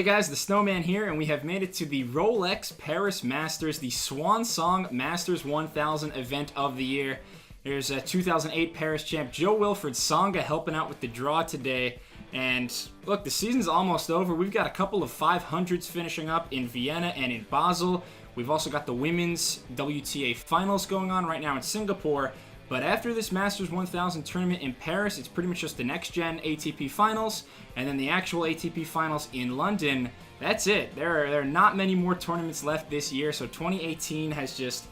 Hey guys, the Snowman here, and we have made it to the Rolex Paris Masters, the Swan Song Masters 1000 event of the year. Here's 2008 Paris champ Jo-Wilfried Tsonga helping out with the draw today. And look, the season's almost over. We've got a couple of 500s finishing up in Vienna and in Basel. We've also got the women's WTA finals going on right now in Singapore. But after this Masters 1000 tournament in Paris, it's pretty much just the next-gen ATP finals, and then the actual ATP finals in London. That's it. There are not many more tournaments left this year, so 2018 has just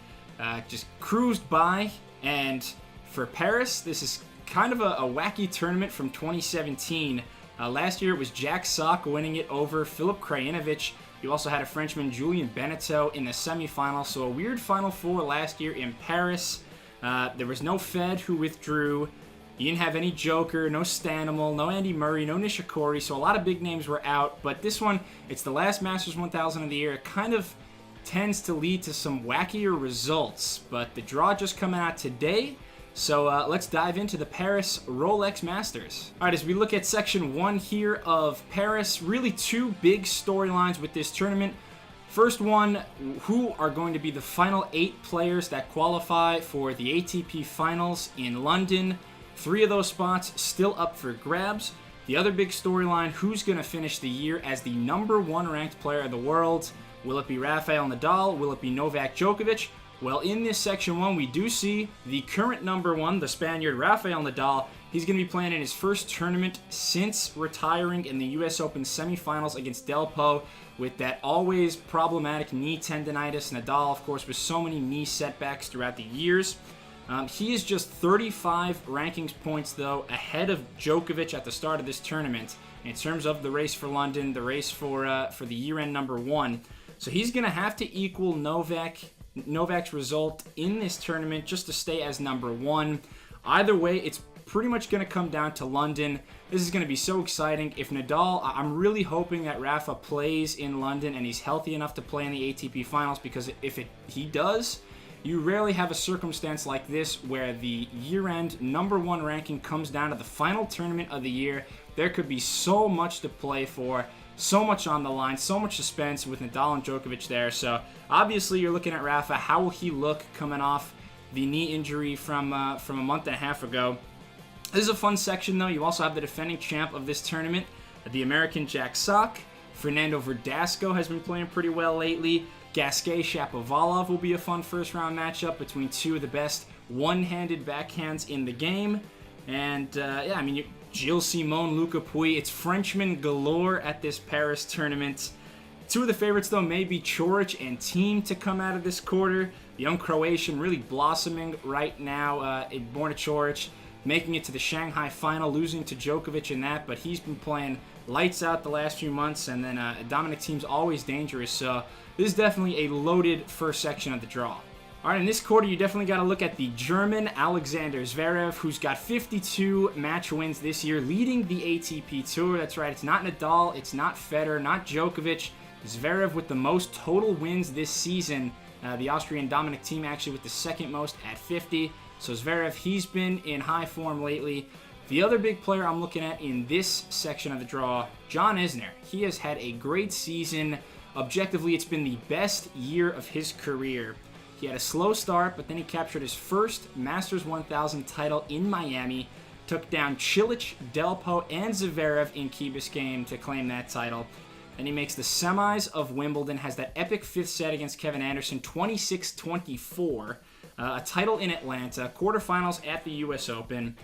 cruised by. And for Paris, this is kind of a wacky tournament from 2017. Last year, it was Jack Sock winning it over Filip Krajinovic. You also had a Frenchman, Julien Benneteau, in the semifinal, so a weird Final Four last year in Paris. There was no Fed who withdrew. You didn't have any Joker, no Stanimal, no Andy Murray, no Nishikori, so a lot of big names were out. But this one, it's the last Masters 1000 of the year. It kind of tends to lead to some wackier results. But the draw just coming out today, so let's dive into the Paris Rolex Masters. All right, as we look at Section 1 here of Paris, really two big storylines with this tournament. First one, who are going to be the final 8 players that qualify for the ATP Finals in London? 3 of those spots still up for grabs. The other big storyline, who's going to finish the year as the #1 ranked player of the world? Will it be Rafael Nadal? Will it be Novak Djokovic? Well, in this Section 1, we do see the current #1, the Spaniard Rafael Nadal. He's going to be playing in his first tournament since retiring in the US Open semifinals against Delpo with that always problematic knee tendonitis. Nadal, of course, with so many knee setbacks throughout the years. He is just 35 rankings points, though, ahead of Djokovic at the start of this tournament in terms of the race for London, the race for the year-end #1. So he's going to have to equal Novak's result in this tournament just to stay as #1. Either way, it's pretty much going to come down to London. This is going to be so exciting. If Nadal, I'm really hoping that Rafa plays in London and he's healthy enough to play in the ATP Finals, because if he does, you rarely have a circumstance like this where the year-end #1 ranking comes down to the final tournament of the year. There could be so much to play for, so much on the line, so much suspense with Nadal and Djokovic there. So obviously you're looking at Rafa. How will he look coming off the knee injury from a month and a half ago? This is a fun section, though. You also have the defending champ of this tournament, the American Jack Sock. Fernando Verdasco has been playing pretty well lately. Gasquet Shapovalov will be a fun first-round matchup between two of the best one-handed backhands in the game. And, Gilles Simon, Luca Pouille. It's Frenchmen galore at this Paris tournament. Two of the favorites, though, may be Coric and Thiem to come out of this quarter. The young Croatian really blossoming right now. Borna Coric making it to the Shanghai final, losing to Djokovic in that, but he's been playing lights out the last few months, and then Dominic Thiem's always dangerous, so this is definitely a loaded first section of the draw. All right, in this quarter, you definitely got to look at the German Alexander Zverev, who's got 52 match wins this year, leading the ATP Tour. That's right, it's not Nadal, it's not Federer, not Djokovic. Zverev with the most total wins this season. The Austrian Dominic Thiem actually with the second most at 50. So Zverev, he's been in high form lately. The other big player I'm looking at in this section of the draw, John Isner. He has had a great season. Objectively, it's been the best year of his career. He had a slow start, but then he captured his first Masters 1000 title in Miami, took down Cilic, Delpo, and Zverev in Key Biscayne to claim that title. Then he makes the semis of Wimbledon, has that epic 5th set against Kevin Anderson, 26-24. A title in Atlanta, quarterfinals at the US Open.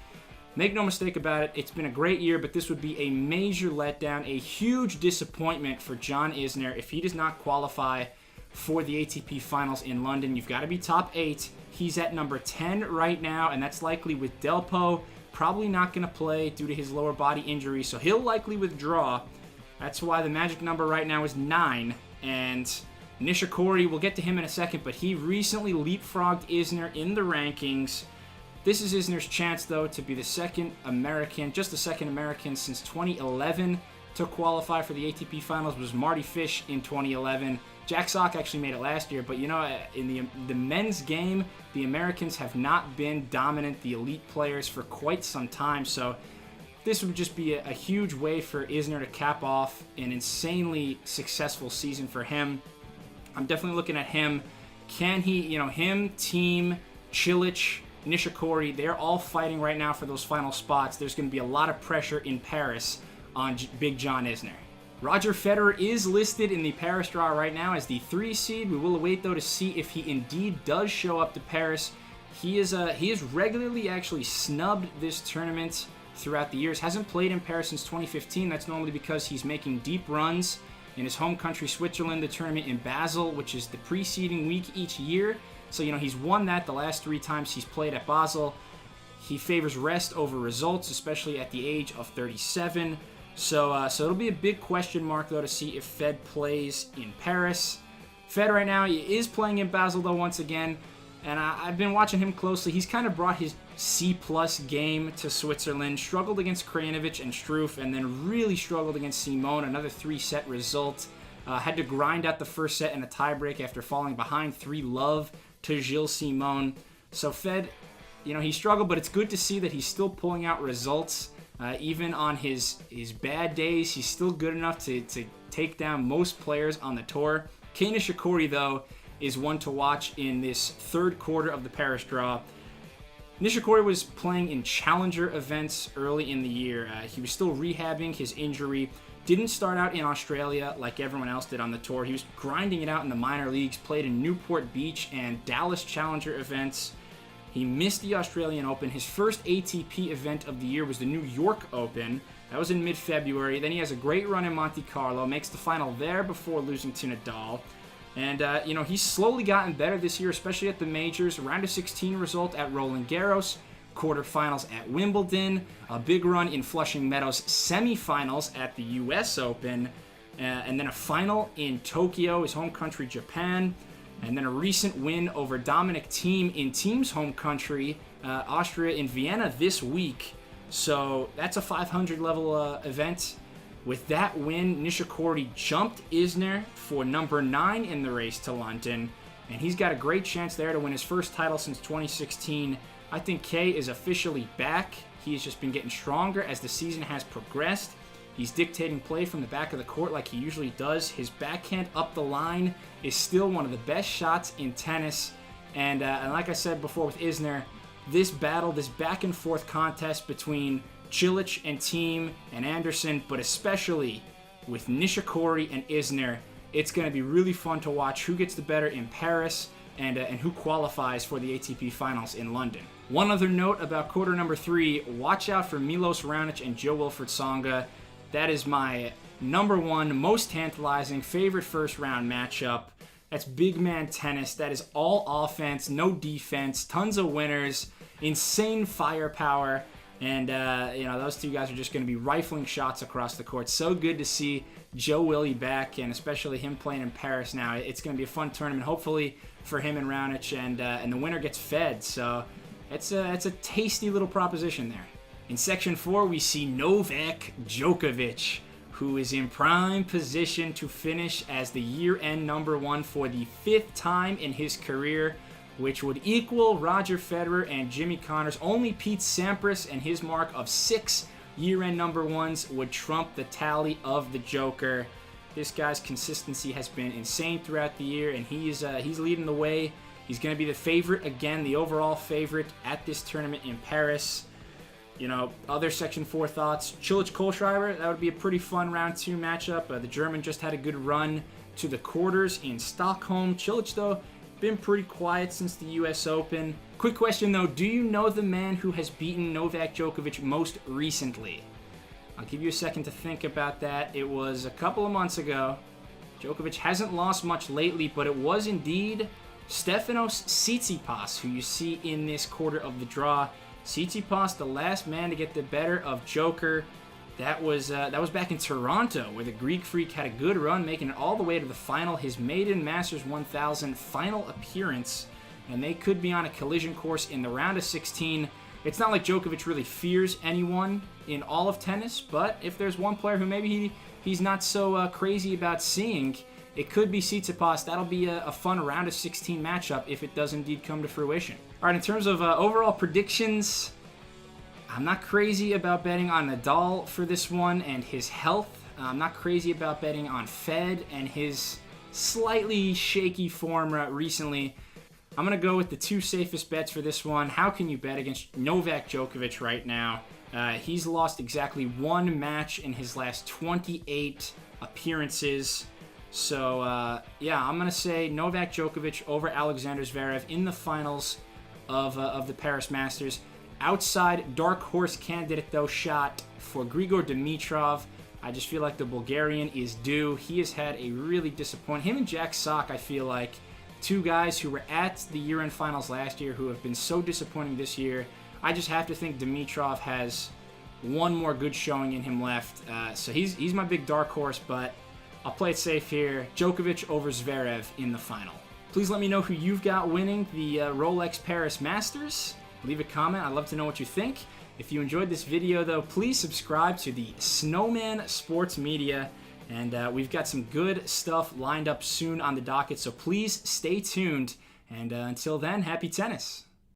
Make no mistake about it, it's been a great year, but this would be a major letdown, a huge disappointment for John Isner if he does not qualify for the ATP Finals in London. You've got to be top 8. He's at #10 right now, and that's likely with Delpo probably not going to play due to his lower body injury, so he'll likely withdraw. That's why the magic number right now is 9, and Nishikori, we'll get to him in a second, but he recently leapfrogged Isner in the rankings. This is Isner's chance, though, to be the second American since 2011 to qualify for the ATP Finals. It was Marty Fish in 2011. Jack Sock actually made it last year, but in the men's game, the Americans have not been dominant, the elite players, for quite some time, so this would just be a huge way for Isner to cap off an insanely successful season for him. I'm definitely looking at him. Can he, him, Team, Cilic, Nishikori, they're all fighting right now for those final spots. There's going to be a lot of pressure in Paris on Big John Isner. Roger Federer is listed in the Paris draw right now as the 3 seed. We will await, though, to see if he indeed does show up to Paris. He is regularly actually snubbed this tournament throughout the years. Hasn't played in Paris since 2015. That's normally because he's making deep runs in his home country, Switzerland, the tournament in Basel, which is the preceding week each year. So, he's won that the last 3 times he's played at Basel. He favors rest over results, especially at the age of 37. So it'll be a big question mark, though, to see if Fed plays in Paris. Fed right now, he is playing in Basel, though, once again. And I've been watching him closely. He's kind of brought his C-plus game to Switzerland. Struggled against Krajinovic and Struff, and then really struggled against Simon. Another 3-set result. Had to grind out the first set in a tiebreak after falling behind 3-love to Gilles Simon. So Fed, he struggled, but it's good to see that he's still pulling out results. Even on his bad days, he's still good enough to take down most players on the tour. Kei Nishikori, though, is one to watch in this third quarter of the Paris draw. Nishikori was playing in challenger events early in the year. He was still rehabbing his injury. Didn't start out in Australia like everyone else did on the tour. He was grinding it out in the minor leagues, played in Newport Beach and Dallas Challenger events. He missed the Australian Open. His first ATP event of the year was the New York Open. That was in mid-February. Then he has a great run in Monte Carlo, makes the final there before losing to Nadal. And, he's slowly gotten better this year, especially at the majors. Round of 16 result at Roland Garros, quarterfinals at Wimbledon, a big run in Flushing Meadows semifinals at the US Open, and then a final in Tokyo, his home country, Japan, and then a recent win over Dominic Thiem in Thiem's home country, Austria, in Vienna this week. So that's a 500 level event. With that win, Nishikori jumped Isner for number 9 in the race to London, and he's got a great chance there to win his first title since 2016. I think Kei is officially back. He has just been getting stronger as the season has progressed. He's dictating play from the back of the court like he usually does. His backhand up the line is still one of the best shots in tennis. And like I said before with Isner, this battle, this back and forth contest between Cilic and Thiem and Anderson, but especially with Nishikori and Isner, it's going to be really fun to watch who gets the better in Paris and who qualifies for the ATP Finals in London. One other note about quarter number 3, watch out for Milos Raonic and Jo-Wilfried Tsonga. That is my number 1 most tantalizing favorite first round matchup. That's big man tennis. That is all offense, no defense, tons of winners, insane firepower. And, those two guys are just going to be rifling shots across the court. So good to see Joe Willie back, and especially him playing in Paris now. It's going to be a fun tournament, hopefully, for him and Raonic, and the winner gets Fed. So it's a tasty little proposition there. In Section 4, we see Novak Djokovic, who is in prime position to finish as the year-end number 1 for the 5th time in his career, which would equal Roger Federer and Jimmy Connors. Only Pete Sampras and his mark of 6 year-end number 1s would trump the tally of the Joker. This guy's consistency has been insane throughout the year, and he's leading the way. He's going to be the favorite again, the overall favorite at this tournament in Paris. Other Section 4 thoughts. Cilic-Kohlschreiber, that would be a pretty fun round 2 matchup. The German just had a good run to the quarters in Stockholm. Cilic, though, been pretty quiet since the US Open. Quick question, though. Do you know the man who has beaten Novak Djokovic most recently? I'll give you a second to think about that. It was a couple of months ago. Djokovic hasn't lost much lately, but it was indeed Stefanos Tsitsipas, who you see in this quarter of the draw. Tsitsipas, the last man to get the better of Joker. That was back in Toronto, where the Greek Freak had a good run, making it all the way to the final, his maiden Masters 1000 final appearance, and they could be on a collision course in the round of 16. It's not like Djokovic really fears anyone in all of tennis, but if there's one player who maybe he's not so crazy about seeing, it could be Tsitsipas. That'll be a fun round of 16 matchup if it does indeed come to fruition. All right, in terms of overall predictions, I'm not crazy about betting on Nadal for this one and his health. I'm not crazy about betting on Fed and his slightly shaky form recently. I'm going to go with the two safest bets for this one. How can you bet against Novak Djokovic right now? He's lost exactly one match in his last 28 appearances. So, yeah, I'm going to say Novak Djokovic over Alexander Zverev in the finals of the Paris Masters. Outside dark horse candidate, though, shot for Grigor Dimitrov. I just feel like the Bulgarian is due. He has had a really disappointing... Him and Jack Sock, I feel like, two guys who were at the year-end finals last year who have been so disappointing this year. I just have to think Dimitrov has one more good showing in him left. So he's my big dark horse, but I'll play it safe here. Djokovic over Zverev in the final. Please let me know who you've got winning the Rolex Paris Masters. Leave a comment. I'd love to know what you think. If you enjoyed this video, though, please subscribe to the Snowman Sports Media. And we've got some good stuff lined up soon on the docket, so please stay tuned. And until then, happy tennis.